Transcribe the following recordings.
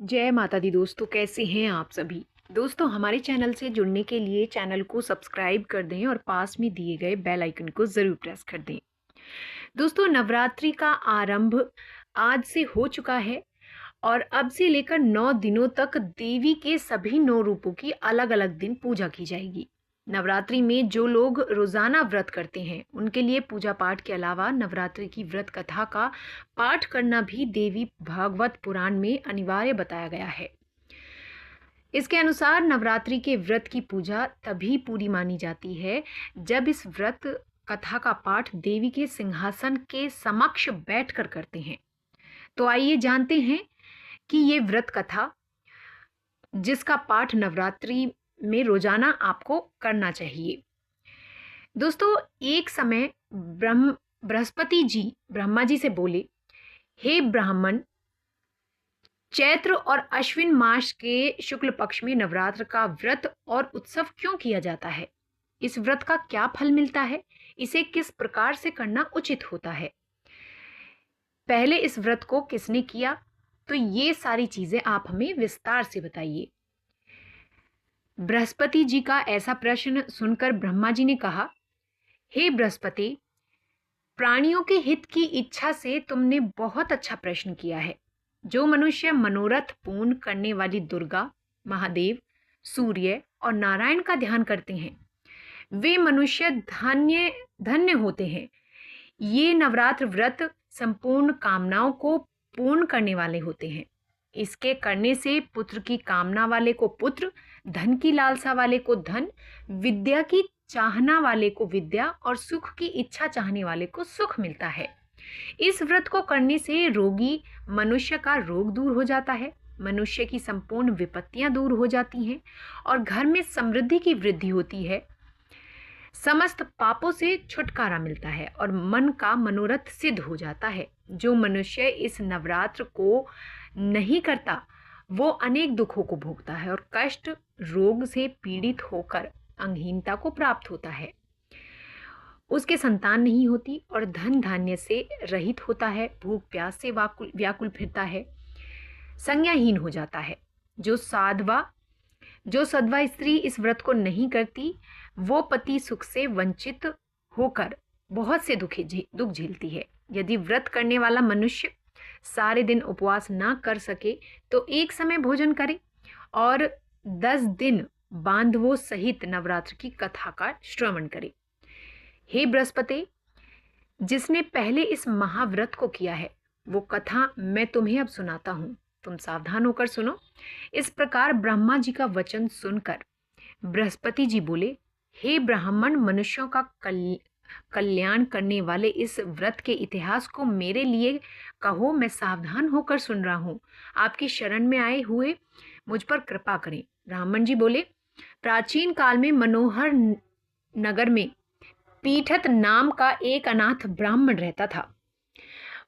जय माता दी दोस्तों, कैसे हैं आप सभी। दोस्तों, हमारे चैनल से जुड़ने के लिए चैनल को सब्सक्राइब कर दें और पास में दिए गए बेल आइकन को ज़रूर प्रेस कर दें। दोस्तों, नवरात्रि का आरंभ आज से हो चुका है और अब से लेकर 9 दिनों तक देवी के सभी 9 रूपों की अलग अलग दिन पूजा की जाएगी। नवरात्रि में जो लोग रोजाना व्रत करते हैं उनके लिए पूजा पाठ के अलावा नवरात्रि की व्रत कथा का पाठ करना भी देवी भागवत पुराण में अनिवार्य बताया गया है। इसके अनुसार नवरात्रि के व्रत की पूजा तभी पूरी मानी जाती है जब इस व्रत कथा का पाठ देवी के सिंहासन के समक्ष बैठकर करते हैं। तो आइए जानते हैं कि ये व्रत कथा जिसका पाठ नवरात्रि में रोजाना आपको करना चाहिए। दोस्तों, एक समय बृहस्पति जी ब्रह्मा जी से बोले, हे ब्राह्मण, चैत्र और अश्विन मास के शुक्ल पक्ष में नवरात्र का व्रत और उत्सव क्यों किया जाता है? इस व्रत का क्या फल मिलता है? इसे किस प्रकार से करना उचित होता है? पहले इस व्रत को किसने किया? तो ये सारी चीजें आप हमें विस्तार से बताइए। बृहस्पति जी का ऐसा प्रश्न सुनकर ब्रह्मा जी ने कहा, हे बृहस्पति, प्राणियों के हित की इच्छा से तुमने बहुत अच्छा प्रश्न किया है। जो मनुष्य मनोरथ पूर्ण करने वाली दुर्गा, महादेव, सूर्य और नारायण का ध्यान करते हैं वे मनुष्य धन्य धन्य होते हैं। ये नवरात्र व्रत संपूर्ण कामनाओं को पूर्ण करने वाले होते हैं। इसके करने से पुत्र की कामना वाले को पुत्र, धन की लालसा वाले को धन, विद्या की चाहना वाले को विद्या और सुख की इच्छा चाहने वाले को सुख मिलता है। इस व्रत को करने से रोगी मनुष्य का रोग दूर हो जाता है, मनुष्य की संपूर्ण विपत्तियां दूर हो जाती हैं और घर में समृद्धि की वृद्धि होती है। समस्त पापों से छुटकारा मिलता है और मन का मनोरथ सिद्ध हो जाता है। जो मनुष्य इस नवरात्र को नहीं करता वो अनेक दुखों को भोगता है और कष्ट रोग से पीड़ित होकर अंगहीनता को प्राप्त होता है। उसके संतान नहीं होती और धन धान्य से रहित होता है, भूख प्यास से व्याकुल फिरता है, संज्ञाहीन हो जाता है। जो सधवा स्त्री इस व्रत को नहीं करती वो पति सुख से वंचित होकर बहुत से दुख झेलती है। यदि व्रत करने वाला मनुष्य सारे दिन उपवास ना कर सके तो एक समय भोजन करे और 10 दिन बांधवों सहित नवरात्र की कथा का श्रवण करे। हे बृहस्पति, जिसने पहले इस महाव्रत को किया है वो कथा मैं तुम्हें अब सुनाता हूँ, तुम सावधान होकर सुनो। इस प्रकार ब्रह्मा जी का वचन सुनकर बृहस्पति जी बोले, हे ब्राह्मण, मनुष्यों का कल्याण करने वाले इस व्रत के इतिहास को मेरे लिए कहो, मैं सावधान होकर सुन रहा हूँ। आपकी शरण में आए हुए मुझ पर कृपा करें। ब्राह्मण जी बोले, प्राचीन काल में मनोहर नगर में पीठत नाम का एक अनाथ ब्राह्मण रहता था।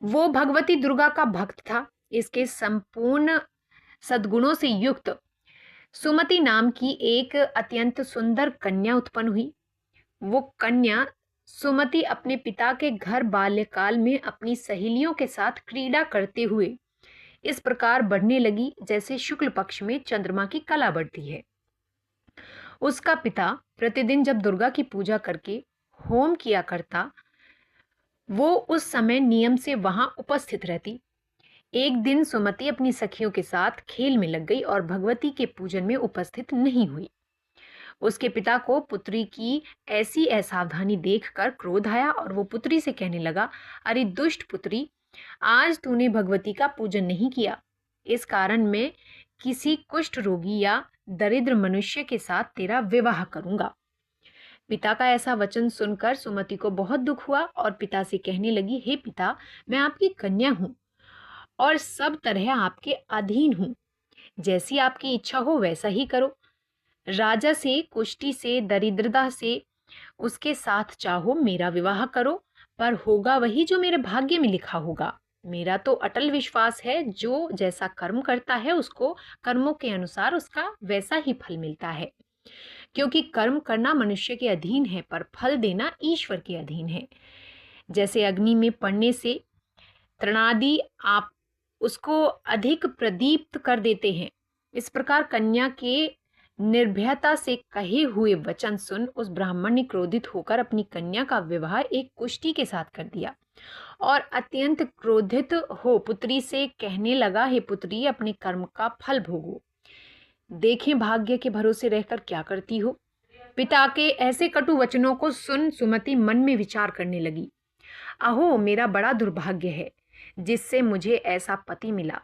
वो भगवती दुर्गा का भक्त था। इसके संपूर्ण सद्गुणों से युक्त सुमति नाम की एक अत्यंत सुंदर कन्या उत्पन्न हुई। वो कन्या सुमति अपने पिता के घर बाल्यकाल में अपनी सहेलियों के साथ क्रीड़ा करते हुए इस प्रकार बढ़ने लगी जैसे शुक्ल पक्ष में चंद्रमा की कला बढ़ती है। उसका पिता प्रतिदिन जब दुर्गा की पूजा करके होम किया करता वो उस समय नियम से वहां उपस्थित रहती। एक दिन सुमति अपनी सखियों के साथ खेल में लग गई और भगवती के पूजन में उपस्थित नहीं हुई। उसके पिता को पुत्री की ऐसी असावधानी देखकर क्रोध आया और वो पुत्री से कहने लगा, अरे दुष्ट पुत्री, आज तूने भगवती का पूजन नहीं किया, इस कारण मैं किसी कुष्ठ रोगी या दरिद्र मनुष्य के साथ तेरा विवाह करूंगा। पिता का ऐसा वचन सुनकर सुमति को बहुत दुख हुआ और पिता से कहने लगी, हे पिता, मैं आपकी कन्या हूं और सब तरह आपके अधीन हूं। जैसी आपकी इच्छा हो वैसा ही करो। राजा से, कुष्ठी से, दरिद्रता से उसके साथ चाहो मेरा विवाह करो, पर होगा वही जो मेरे भाग्य में लिखा होगा। मेरा तो अटल विश्वास है जो जैसा कर्म करता है उसको कर्मों के अनुसार उसका वैसा ही फल मिलता है, क्योंकि कर्म करना मनुष्य के अधीन है पर फल देना ईश्वर के अधीन है। जैसे अग्नि में पड़ने से तृणादि आप उसको अधिक प्रदीप्त कर देते हैं। इस प्रकार कन्या के निर्भयता से कहे हुए वचन सुन उस ब्राह्मण ने क्रोधित होकर अपनी कन्या का विवाह एक कुष्टी के साथ कर दिया और अत्यंत क्रोधित हो पुत्री से कहने लगा, हे पुत्री, अपने कर्म का फल भोगो। देखें भाग्य के भरोसे रहकर क्या करती हो। पिता के ऐसे कटु वचनों को सुन सुमति मन में विचार करने लगी। अहो, मेरा बड़ा दुर्भाग्य है जिससे मुझे ऐसा पति मिला।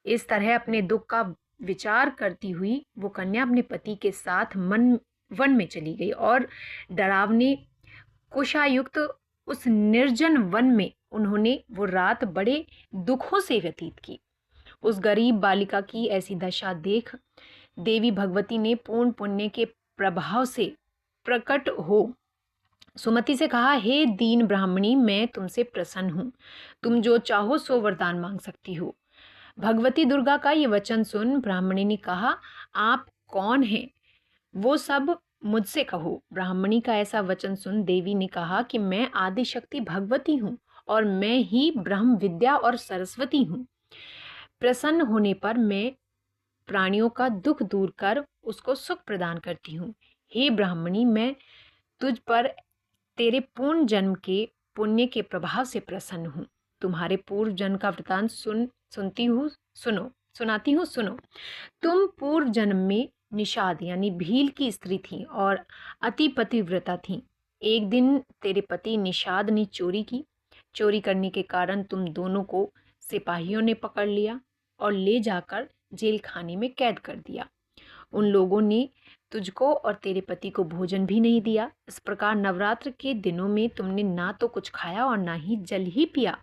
इस तरह अपने दुख का विचार करती हुई वो कन्या अपने पति के साथ वन में चली गई और डरावने कुशायुक्त उस निर्जन वन में उन्होंने वो रात बड़े दुखों से व्यतीत की। उस गरीब बालिका की ऐसी दशा देख देवी भगवती ने पूर्ण पुण्य के प्रभाव से प्रकट हो सुमति से कहा, हे दीन ब्राह्मणी, मैं तुमसे प्रसन्न हूँ। तुम जो चाहो सो वरदान मांग सकती हो। भगवती दुर्गा का ये वचन सुन ब्राह्मणी ने कहा, आप कौन हैं? वो सब मुझसे कहो। ब्राह्मणी का ऐसा वचन सुन देवी ने कहा कि मैं आदिशक्ति भगवती हूँ और मैं ही ब्रह्म विद्या और सरस्वती हूँ। प्रसन्न होने पर मैं प्राणियों का दुख दूर कर उसको सुख प्रदान करती हूँ। हे ब्राह्मणी, मैं तुझ पर तेरे पूर्ण जन्म के पुण्य के प्रभाव से प्रसन्न हूँ। तुम्हारे पूर्व जन्म का वृतांत सुनाती हूँ, सुनो। तुम पूर्व जन्म में निषाद यानी भील की स्त्री थी और अति पतिव्रता थी। एक दिन तेरे पति निषाद ने चोरी की। चोरी करने के कारण तुम दोनों को सिपाहियों ने पकड़ लिया और ले जाकर जेल खाने में कैद कर दिया। उन लोगों ने तुझको और तेरे पति को भोजन भी नहीं दिया। इस प्रकार नवरात्र के दिनों में तुमने ना तो कुछ खाया और ना ही जल ही पिया।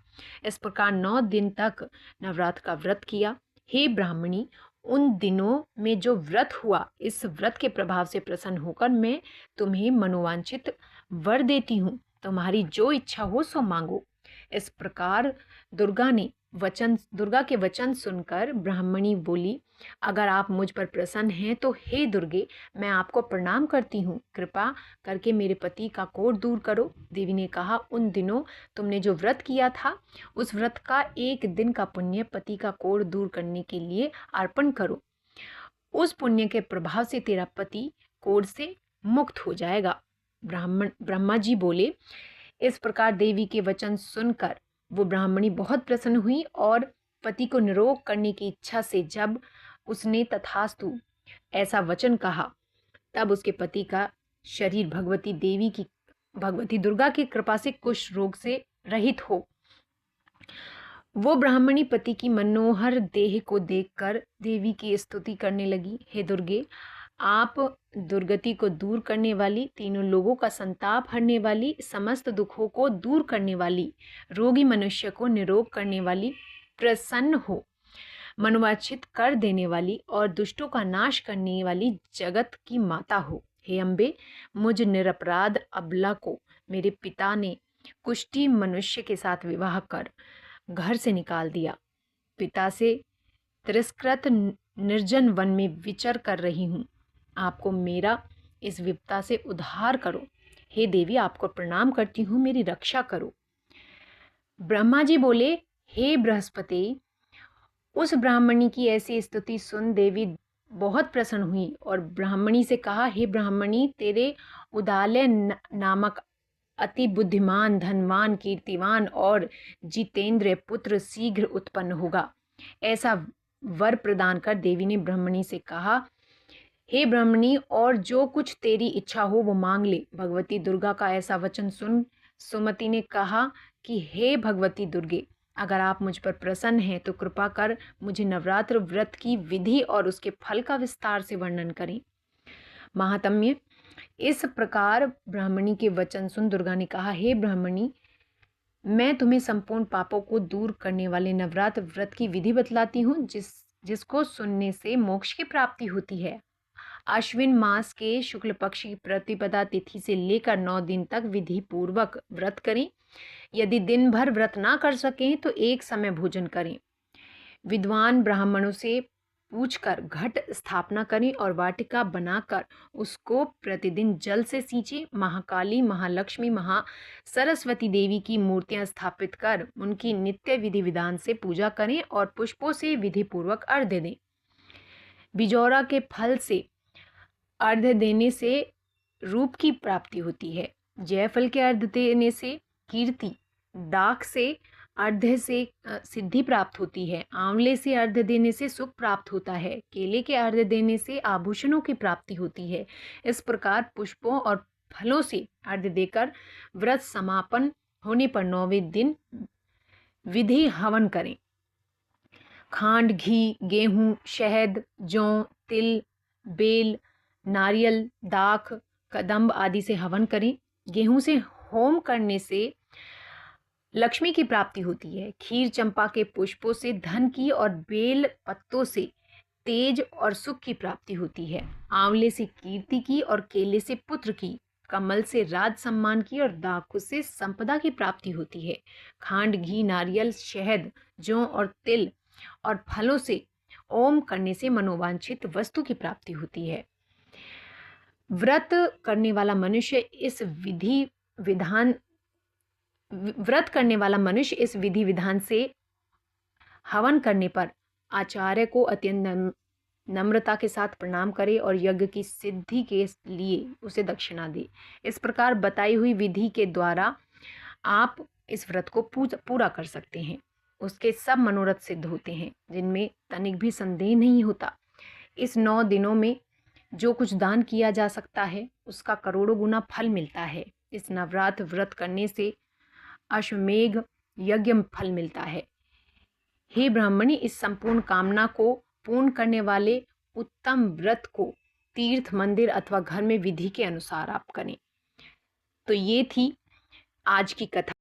इस प्रकार 9 दिन तक नवरात्र का व्रत किया। हे ब्राह्मणी, उन दिनों में जो व्रत हुआ, इस व्रत के प्रभाव से प्रसन्न होकर मैं तुम्हें मनोवांछित वर देती हूँ। तुम्हारी जो इच्छा हो सो मांगो। इस प्रकार दुर्गा के वचन सुनकर ब्राह्मणी बोली, अगर आप मुझ पर प्रसन्न हैं तो हे दुर्गे, मैं आपको प्रणाम करती हूँ। कृपा करके मेरे पति का कोढ़ दूर करो। देवी ने कहा, उन दिनों तुमने जो व्रत किया था उस व्रत का 1 दिन का पुण्य पति का कोढ़ दूर करने के लिए अर्पण करो। उस पुण्य के प्रभाव से तेरा पति कोढ़ से मुक्त हो जाएगा। ब्रह्मा जी बोले। इस प्रकार देवी के वचन सुनकर वो ब्राह्मणी बहुत प्रसन्न हुई और पति को निरोग करने की इच्छा से जब उसने तथास्तु ऐसा वचन कहा, तब उसके पति का शरीर भगवती दुर्गा की कृपा से कुष्ठ रोग से रहित हो। वो ब्राह्मणी पति की मनोहर देह को देखकर देवी की स्तुति करने लगी। हे दुर्गे, आप दुर्गति को दूर करने वाली, तीनों लोगों का संताप हरने वाली, समस्त दुखों को दूर करने वाली, रोगी मनुष्य को निरोग करने वाली, प्रसन्न हो, मनोवांछित कर देने वाली और दुष्टों का नाश करने वाली जगत की माता हो। हे अम्बे, मुझ निरपराध अबला को मेरे पिता ने कुष्ठी मनुष्य के साथ विवाह कर घर से निकाल दिया। पिता से तिरस्कृत निर्जन वन में विचर कर रही हूँ। आपको मेरा इस विपदा से उद्धार करो। हे देवी, आपको प्रणाम करती हूँ, मेरी रक्षा करो। ब्रह्मा जी बोले, हे बृहस्पति, उस ब्राह्मणी की ऐसी स्तुति सुन देवी बहुत प्रसन्न हुई और ब्राह्मणी से कहा, हे ब्राह्मणी, तेरे उदालय नामक अति बुद्धिमान, धनवान, कीर्तिवान और जितेंद्र पुत्र शीघ्र उत्पन्न होगा। ऐसा वर प्रदान कर देवी ने ब्राह्मणी से कहा, हे ब्राह्मणी, और जो कुछ तेरी इच्छा हो वो मांग ले। भगवती दुर्गा का ऐसा वचन सुन सुमति ने कहा कि हे भगवती दुर्गे, अगर आप मुझ पर प्रसन्न हैं तो कृपा कर मुझे नवरात्र व्रत की विधि और उसके फल का विस्तार से वर्णन करें। महात्म्य। इस प्रकार ब्राह्मणी के वचन सुन दुर्गा ने कहा, हे ब्राह्मणी, मैं तुम्हें संपूर्ण पापों को दूर करने वाले नवरात्र व्रत की विधि बतलाती हूँ, जिसको सुनने से मोक्ष की प्राप्ति होती है। आश्विन मास के शुक्ल पक्ष की प्रतिपदा तिथि से लेकर 9 दिन तक विधि पूर्वक व्रत करें। यदि दिन भर व्रत ना कर सकें तो एक समय भोजन करें। विद्वान ब्राह्मणों से पूछकर घट स्थापना करें और वाटिका बनाकर उसको प्रतिदिन जल से सींचें। महाकाली, महालक्ष्मी, सरस्वती देवी की मूर्तियां स्थापित कर उनकी नित्य विधि विधान से पूजा करें और पुष्पों से विधि पूर्वक अर्घ्य दें। बिजौरा के फल से अर्घ्य देने से रूप की प्राप्ति होती है। जयफल के अर्घ्य देने से कीर्ति, डाक से अर्घ्य से सिद्धि प्राप्त होती है। आंवले से अर्घ्य देने से सुख प्राप्त होता है। केले के अर्घ्य देने से आभूषणों की प्राप्ति होती है। इस प्रकार पुष्पों और फलों से अर्घ्य देकर व्रत समापन होने पर 9वें दिन विधि हवन करें। खांड, घी, गेहूं, शहद, जौ, तिल, बेल, नारियल, दाख, कदम्ब आदि से हवन करें। गेहूं से होम करने से लक्ष्मी की प्राप्ति होती है। खीर चंपा के पुष्पों से धन की और बेल पत्तों से तेज और सुख की प्राप्ति होती है। आंवले से कीर्ति की और केले से पुत्र की, कमल से राज सम्मान की और दाखू से संपदा की प्राप्ति होती है। खांड, घी, नारियल, शहद, जौ और तिल और फलों से ओम करने से मनोवांछित वस्तु की प्राप्ति होती है। व्रत करने वाला मनुष्य इस विधि विधान से हवन करने पर आचार्य को अत्यंत नम्रता के साथ प्रणाम करे और यज्ञ की सिद्धि के लिए उसे दक्षिणा दे। इस प्रकार बताई हुई विधि के द्वारा आप इस व्रत को पूरा कर सकते हैं। उसके सब मनोरथ सिद्ध होते हैं, जिनमें तनिक भी संदेह नहीं होता। इस 9 दिनों में जो कुछ दान किया जा सकता है उसका करोड़ों गुना फल मिलता है। इस नवरात्र व्रत करने से अश्वमेघ यज्ञ फल मिलता है। हे ब्राह्मणी, इस संपूर्ण कामना को पूर्ण करने वाले उत्तम व्रत को तीर्थ, मंदिर अथवा घर में विधि के अनुसार आप करें। तो ये थी आज की कथा।